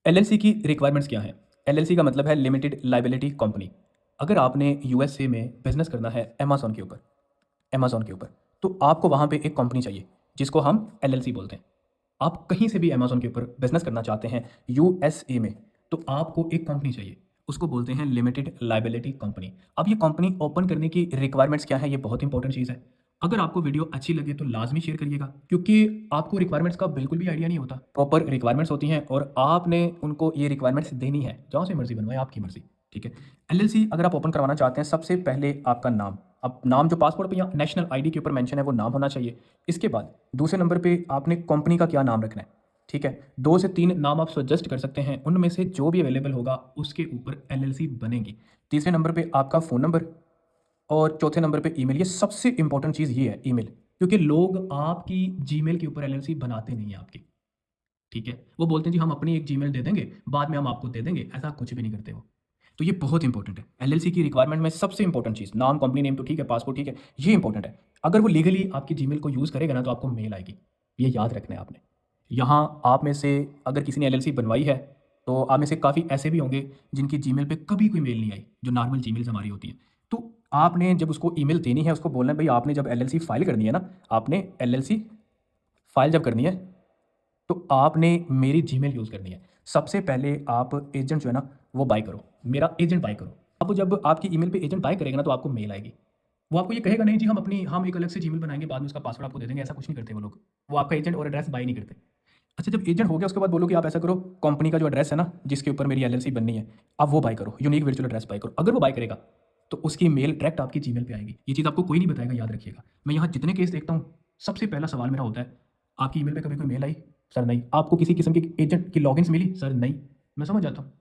LLC की requirements क्या है? एलएलसी का मतलब है लिमिटेड लायबिलिटी कंपनी। अगर आपने यूएसए में बिजनेस करना है अमेज़न के ऊपर, तो आपको वहाँ पे एक कंपनी चाहिए जिसको हम एलएलसी बोलते हैं। आप कहीं से भी अमेज़न के ऊपर बिजनेस करना चाहते हैं यूएसए में, तो आपको एक कंपनी चाहिए, उसको बोलते हैं लिमिटेड लायबिलिटी कंपनी। अब ये कंपनी ओपन करने की रिक्वायरमेंट्स क्या है, ये बहुत इंपॉर्टेंट चीज़ है। अगर आपको वीडियो अच्छी लगे तो लाजमी शेयर करिएगा, क्योंकि आपको रिक्वायरमेंट्स का बिल्कुल भी आइडिया नहीं होता। प्रॉपर रिक्वायरमेंट्स होती हैं और आपने उनको ये रिक्वायरमेंट्स देनी है, जहाँ से मर्जी बनवाएं, आपकी मर्जी। ठीक है। एलएलसी अगर आप ओपन करवाना चाहते हैं, सबसे पहले आपका नाम, अब नाम जो पासपोर्ट पे या नेशनल आईडी के ऊपर मेंशन है वो नाम होना चाहिए। इसके बाद दूसरे नंबर पे आपने कंपनी का क्या नाम रखना है। ठीक है। 2 से 3 नाम आप सजेस्ट कर सकते हैं, उनमें से जो भी अवेलेबल होगा उसके ऊपर एलएलसी बनेगी। तीसरे नंबर पे आपका फ़ोन नंबर और चौथे नंबर पे ईमेल। ये सबसे इंपॉर्टेंट चीज़ ये है, ईमेल, क्योंकि लोग आपकी जीमेल के ऊपर एलएलसी बनाते नहीं है आपकी। ठीक है। वो बोलते हैं जी हम अपनी एक जीमेल दे देंगे, बाद में हम आपको दे देंगे, ऐसा कुछ भी नहीं करते वो। तो ये बहुत इंपॉर्टेंट है। एलएलसी की रिक्वायरमेंट में सबसे इंपॉर्टेंट चीज़, नाम, कंपनी नेम तो ठीक है, पासपोर्ट ठीक है, ये इंपॉर्टेंट है। अगर वो लीगली आपकी जीमेल को यूज़ करेगा ना, तो आपको मेल आएगी। ये याद रखना है आपने। यहाँ आप में से अगर किसी ने एलएलसी बनवाई है, तो आप में से काफ़ी ऐसे भी होंगे जिनकी जीमेल पे कभी कोई मेल नहीं आई, जो नॉर्मल जीमेल्स हमारी होती हैं। तो आपने जब उसको ईमेल देनी है, उसको बोलना है भाई आपने जब एलएलसी फाइल करनी है ना, आपने एलएलसी फाइल जब करनी है, तो आपने मेरी जीमेल यूज़ करनी है। सबसे पहले आप एजेंट जो है ना, वो बाय करो, मेरा एजेंट बाय करो। अब जब आपकी ईमेल पे एजेंट बाय करेगा ना, तो आपको मेल आएगी। वो आपको ये कहेगा नहीं जी हम एक अलग से जीमेल बनाएंगे, बाद में उसका पासवर्ड आपको दे देंगे, ऐसा कुछ नहीं करते वो लोग। वो आपका एजेंट और एड्रेस बाय नहीं करते। अच्छा, जब एजेंट हो गया उसके बाद बोलो कि आप ऐसा करो, कंपनी का जो एड्रेस है ना जिसके ऊपर मेरी एलएलसी बननी है, आप वो बाय करो, यूनिक वर्चुअल एड्रेस बाय करो। अगर वो बाय करेगा तो उसकी मेल डायरेक्ट आपकी जीमेल पे आएगी। ये चीज़ आपको कोई नहीं बताएगा, याद रखिएगा। मैं यहाँ जितने केस देखता हूँ, सबसे पहला सवाल मेरा होता है, आपकी ईमेल पे कभी कोई मेल आई? सर नहीं। आपको किसी किस्म की एजेंट की लॉगिन्स मिली? सर नहीं। मैं समझ जाता हूँ।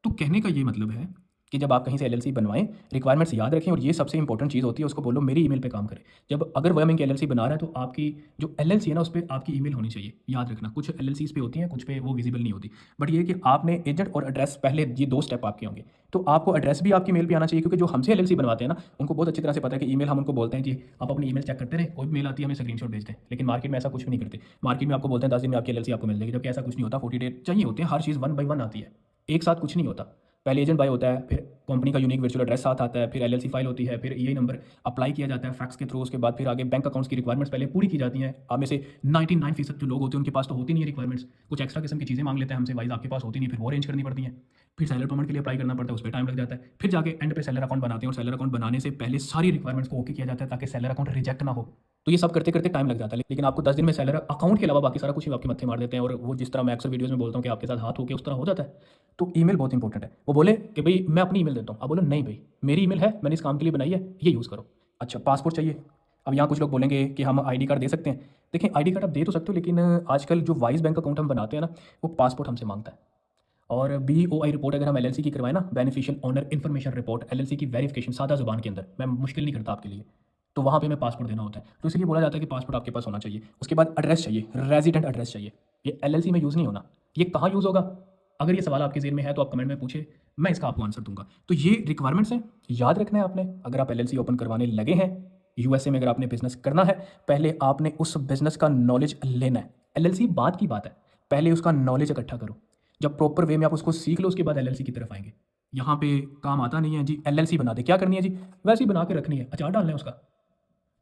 तो कहने का ये मतलब है कि जब आप कहीं से एलएलसी बनवाएं, रिक्वायरमेंट्स याद रखें, और ये सबसे इंपॉर्टेंट चीज़ होती है, उसको बोलो मेरी ईमेल पे काम करे। जब अगर वह की एलएलसी बना रहा है, तो आपकी जो एलएलसी है ना, उस पर आपकी ईमेल होनी चाहिए। याद रखना, कुछ एलएलसीज पे होती हैं, कुछ पे वो विजिबल नहीं होती। बट ये है कि आपने एजेंट और एड्रेस, पहले ये 2 स्टेप आपके होंगे। तो आपको एड्रेस भी आपकी मेल पे आना चाहिए, क्योंकि जो हमसे एलएलसी बनवाते हैं ना, उनको बहुत अच्छी तरह से पता है कि ईमेल हम उनको बोलते हैं जी आप अपनी ईमेल चेक करते रहे, कोई भी मेल आती है हमें स्क्रीनशॉट भेज दें। लेकिन मार्केट में ऐसा कुछ भी नहीं करते। मार्केट में आपको बोलते हैं 10 दिन में आपकी एलएलसी आपको मिल जाएगी, जबकि ऐसा कुछ नहीं होता। 40 डेज चाहिए होते हैं, हर चीज़ 1 बाय 1 आती है, एक साथ कुछ नहीं होता। पहले एजेंट बाय होता है, फिर कंपनी का यूनिक वर्चुअल एड्रेस साथ आता है, फिर एलएलसी फाइल होती है, फिर ईआई नंबर अप्लाई किया जाता है फैक्स के थ्रू। उसके बाद फिर आगे बैंक अकाउंट्स की रिक्वायरमेंट्स पहले पूरी की जाती हैं। आप में से 99% जो लोग होते हैं उनके पास तो होती नहीं है रिक्वायरमेंट्स, कुछ एक्स्ट्रा किस्म की चीज़ें मांग लेते हैं हमसे, वाइज आपके पास होती नहीं, फिर वो अरेंज करनी पड़ती हैं। फिर सेलर पेमेंट के लिए अप्लाई करना पड़ता है, उस पर टाइम लग जाता है। फिर जाके एंड पे सेलर अकाउंट बनाते हैं, और सेलर अकाउंट बनाने से पहले सारी रिक्वायरमेंट्स को ओके किया जाता है ताकि सेलर अकाउंट रिजेक्ट ना हो। तो ये सब करते करते टाइम लग जाता है, लेकिन आपको 10 दिन में सेलर अकाउंट के अलावा बाकी सारा कुछ ही आपके मत्थे मार देते हैं, और वो जिस तरह मैं अक्सर वीडियोस में बोलता हूँ कि आपके साथ हाथ होके उस तरह हो जाता है। तो ईमेल बहुत इंपॉर्टेंट है। वो बोले कि भाई मैं अपनी ईमेल देता हूँ, आप बोलो नहीं भाई मेरी ईमेल है, मैंने इस काम के लिए बनाई है, ये यूज़ करो। अच्छा, पासपोर्ट चाहिए। अब यहाँ कुछ लोग बोलेंगे कि हम आईडी कार्ड दे सकते हैं। देखिए, आईडी कार्ड आप दे तो सकते हो, लेकिन आजकल जो वाइज बैंक अकाउंट हम बनाते हैं ना, वो पासपोर्ट हमसे मांगता है। और बीओआई रिपोर्ट अगर हम एलएलसी की करवाएं ना, beneficial owner information report, LLC की वेरिफिकेशन सादा जुबान के अंदर, मैं मुश्किल नहीं करता आपके लिए, तो वहाँ पे हमें पासपोर्ट देना होता है। तो इसलिए बोला जाता है कि पासपोर्ट आपके पास होना चाहिए। उसके बाद एड्रेस चाहिए, रेजिडेंट एड्रेस चाहिए। ये एलएलसी में यूज़ नहीं होना। ये कहाँ यूज़ होगा? अगर ये सवाल आपके जेहन में है तो आप कमेंट में पूछे, मैं इसका आपको आंसर दूंगा। तो ये रिक्वायरमेंट्स हैं, याद रखना है आपने। अगर आप एलएलसी ओपन करवाने लगे हैं यूएसए में, अगर आपने बिजनेस करना है, पहले आपने उस बिजनेस का नॉलेज लेना है। एलएलसी बात की बात है, पहले उसका नॉलेज इकट्ठा करो। जब प्रॉपर वे में आप उसको सीख लो, उसके बाद एलएलसी की तरफ आएंगे। यहाँ पे काम आता नहीं है जी एलएलसी बना दे, क्या करनी है जी, वैसे ही बना के रखनी है, अचार डालना है उसका।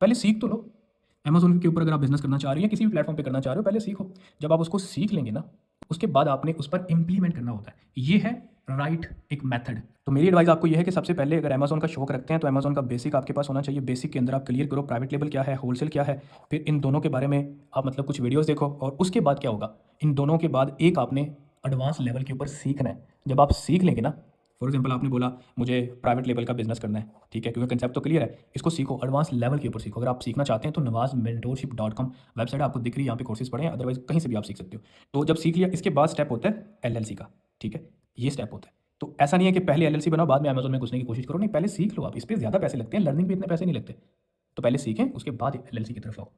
पहले सीख तो लो। अमेजोन के ऊपर अगर आप बिजनेस करना चाह रहे हो या किसी भी प्लेटफॉर्म पे करना चाह रहे हो, पहले सीखो। जब आप उसको सीख लेंगे ना, उसके बाद आपने उस पर इंप्लीमेंट करना होता है। ये है राइट एक मेथड। तो मेरी एडवाइस आपको ये है कि सबसे पहले अगर अमेजोन का शौक रखते हैं, तो अमेजोन का बेसिक आपके पास होना चाहिए। बेसिक के अंदर आप क्लियर करो प्राइवेट लेबल क्या है, होलसेल क्या है, फिर इन दोनों के बारे में आप मतलब कुछ वीडियोस देखो, और उसके बाद क्या होगा, इन दोनों के बाद एक आपने एडवांस लेवल के ऊपर सीखना है। जब आप सीख लेंगे ना, फॉर एग्जाम्पल आपने बोला मुझे प्राइवेट लेवल का बिजनेस करना है, ठीक है, क्योंकि कंसेप्ट तो क्लियर है, इसको सीखो, एडवांस लेवल के ऊपर सीखो। अगर आप सीखना चाहते हैं तो nawazmentorship.com वेबसाइट आपको दिख रही है, यहाँ पे कोर्सेज पढ़ें, अदरवाइज कहीं से भी आप सीख सकते हो। तो जब सीख लिया, इसके बाद स्टेप होता है एलएलसी का। ठीक है, ये स्टेप होता है। तो ऐसा नहीं है कि पहले एलएलसी बनाओ बाद में अमेजोन में घुसने की कोशिश करो, नहीं, पहले सीख लो। आप इस पर ज़्यादा पैसे लगते हैं, लर्निंग पे इतने पैसे नहीं लगते। तो पहले सीखें, उसके बाद एलएलसी की तरफ आओ।